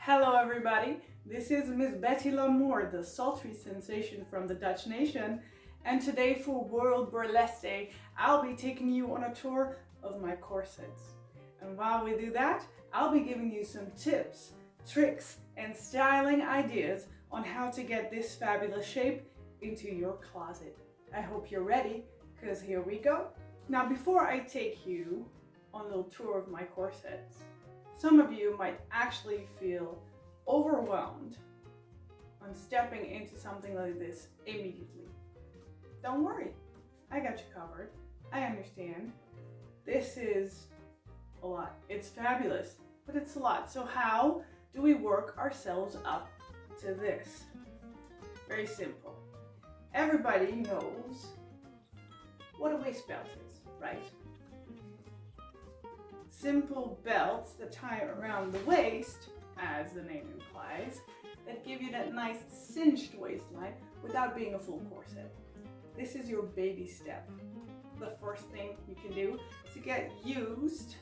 Hello everybody, this is Miss Betty Lamour, the sultry sensation from the Dutch nation, and today for World Burlesque Day, I'll be taking you on a tour of my corsets. And while we do that, I'll be giving you some tips, tricks, and styling ideas on how to get this fabulous shape into your closet. I hope you're ready, because here we go. Now before I take you on a little tour of my corsets, some of you might actually feel overwhelmed on stepping into something like this immediately. Don't worry, I got you covered. I understand. This is a lot. It's fabulous, but it's a lot. So how do we work ourselves up to this? Very simple. Everybody knows what a waist belt is, right? Simple belts that tie around the waist, as the name implies, that give you that nice cinched waistline without being a full corset. This is your baby step. The first thing you can do to get used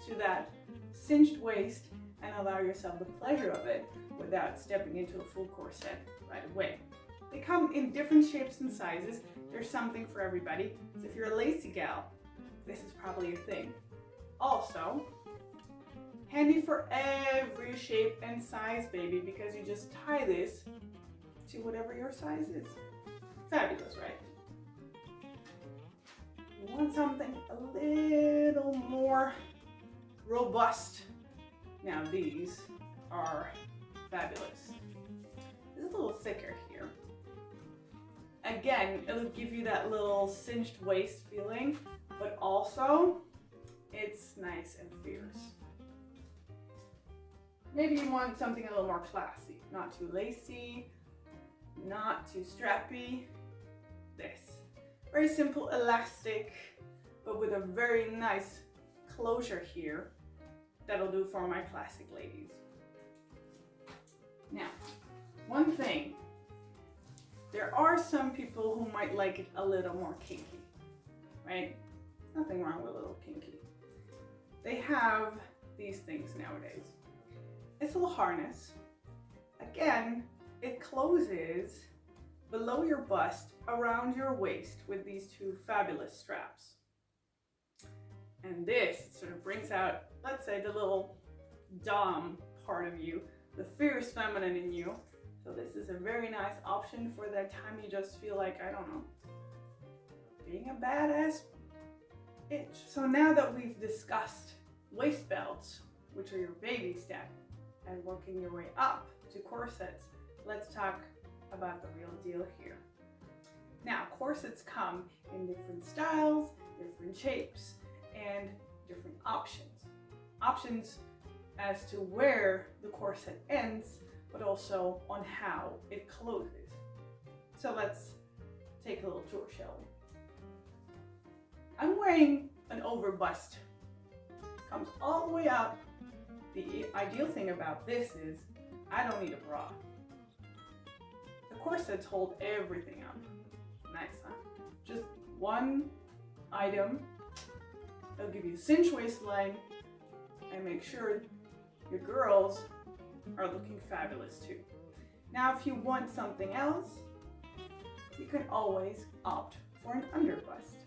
to that cinched waist and allow yourself the pleasure of it without stepping into a full corset right away. They come in different shapes and sizes. There's something for everybody. So if you're a lacy gal, this is probably your thing. Also, handy for every shape and size, baby, because you just tie this to whatever your size is. Fabulous, right? You want something a little more robust. Now these are fabulous. This is a little thicker here. Again, it'll give you that little cinched waist feeling, but also it's nice and fierce. Maybe you want something a little more classy, not too lacy, not too strappy. This. Very simple elastic, but with a very nice closure here. That'll do for my classic ladies. Now, one thing. There are some people who might like it a little more kinky, right? Nothing wrong with a little kinky. They have these things nowadays. It's a little harness. Again, it closes below your bust around your waist with these two fabulous straps. And this sort of brings out, let's say, the little dom part of you, the fierce feminine in you. So this is a very nice option for that time you just feel like, I don't know, being a badass bitch. So now that we've discussed waist belts, which are your baby step, and working your way up to corsets, let's talk about the real deal here. Now, corsets come in different styles, different shapes, and different options. Options as to where the corset ends, but also on how it closes. So let's take a little tour, shall we? I'm wearing an overbust. Comes all the way up. The ideal thing about this is I don't need a bra. The corsets hold everything up. Nice, huh? Just one item. It'll give you a cinch waistline and make sure your girls are looking fabulous too. Now, if you want something else, you can always opt for an underbust.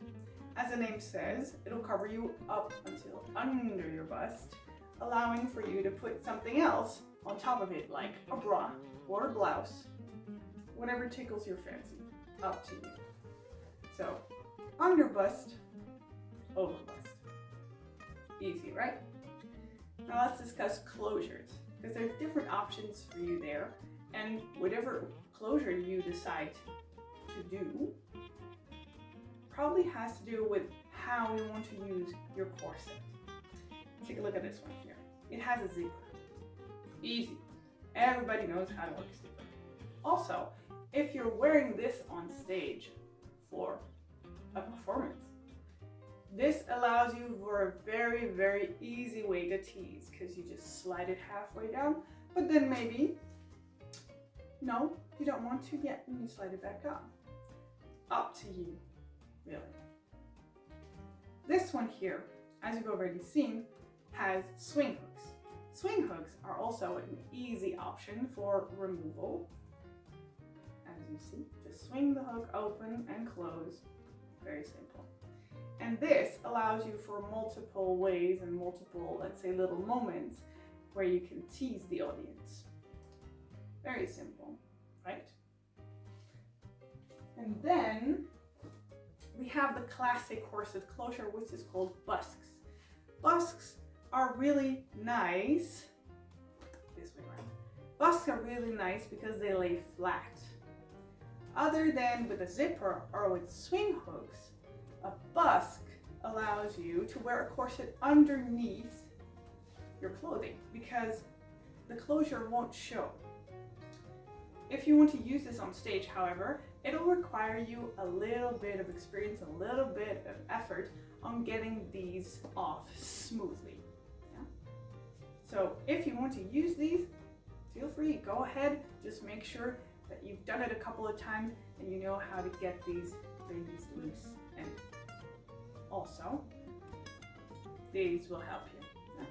As the name says, it'll cover you up until under your bust, allowing for you to put something else on top of it, like a bra or a blouse, whatever tickles your fancy, up to you. So, underbust, overbust. Easy, right? Now let's discuss closures, because there's different options for you there, and whatever closure you decide to do probably has to do with how you want to use your corset. Take a look at this one here. It has a zipper. Easy. Everybody knows how to work a zipper. Also, if you're wearing this on stage for a performance, this allows you for a very, very easy way to tease, because you just slide it halfway down, but then maybe, no, you don't want to yet, and you slide it back up. Up to you, really. This one here, as you've already seen, has swing hooks. Swing hooks are also an easy option for removal. As you see, just swing the hook open and close. Very simple. And this allows you for multiple ways and multiple, let's say, little moments where you can tease the audience. Very simple, right? And then we have the classic corset closure, which is called busks. Busks are really nice. This way around. Busks are really nice because they lay flat. Other than with a zipper or with swing hooks, a busk allows you to wear a corset underneath your clothing because the closure won't show. If you want to use this on stage, however, it'll require you a little bit of experience, a little bit of effort on getting these off smoothly. Yeah? So if you want to use these, feel free, go ahead. Just make sure that you've done it a couple of times and you know how to get these babies loose. And also, these will help you. Yeah?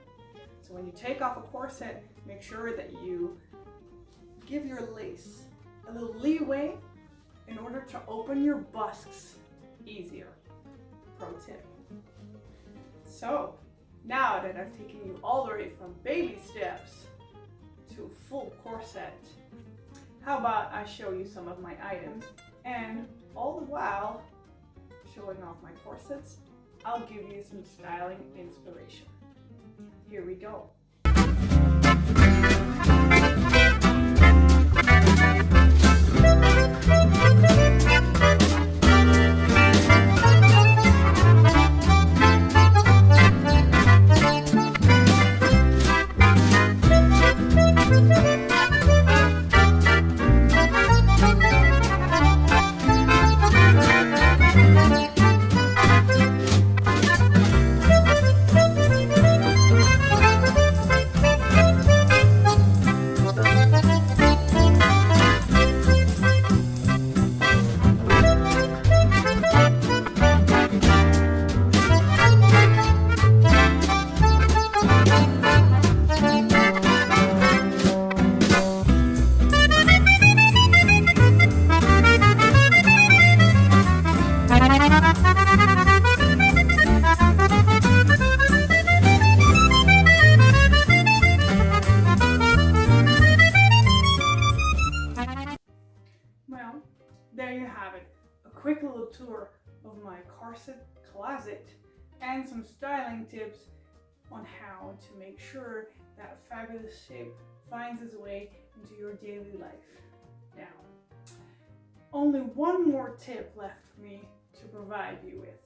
So when you take off a corset, make sure that you give your lace a little leeway in order to open your busks easier. Pro tip. So now that I've taken you all the way from baby steps to full corset, how about I show you some of my items, and all the while showing off my corsets, I'll give you some styling inspiration. Here we go. Well, there you have it. A quick little tour of my corset closet and some styling tips on how to make sure that fabulous shape finds its way into your daily life. Now, only one more tip left for me to provide you with,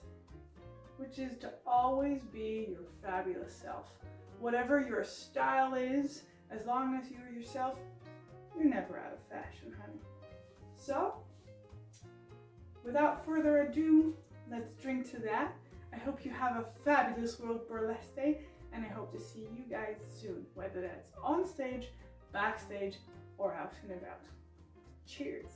which is to always be your fabulous self. Whatever your style is, as long as you're yourself, you're never out of fashion, honey. So, without further ado, let's drink to that. I hope you have a fabulous World Burlesque Day, and I hope to see you guys soon, whether that's on stage, backstage, or out and about. Cheers!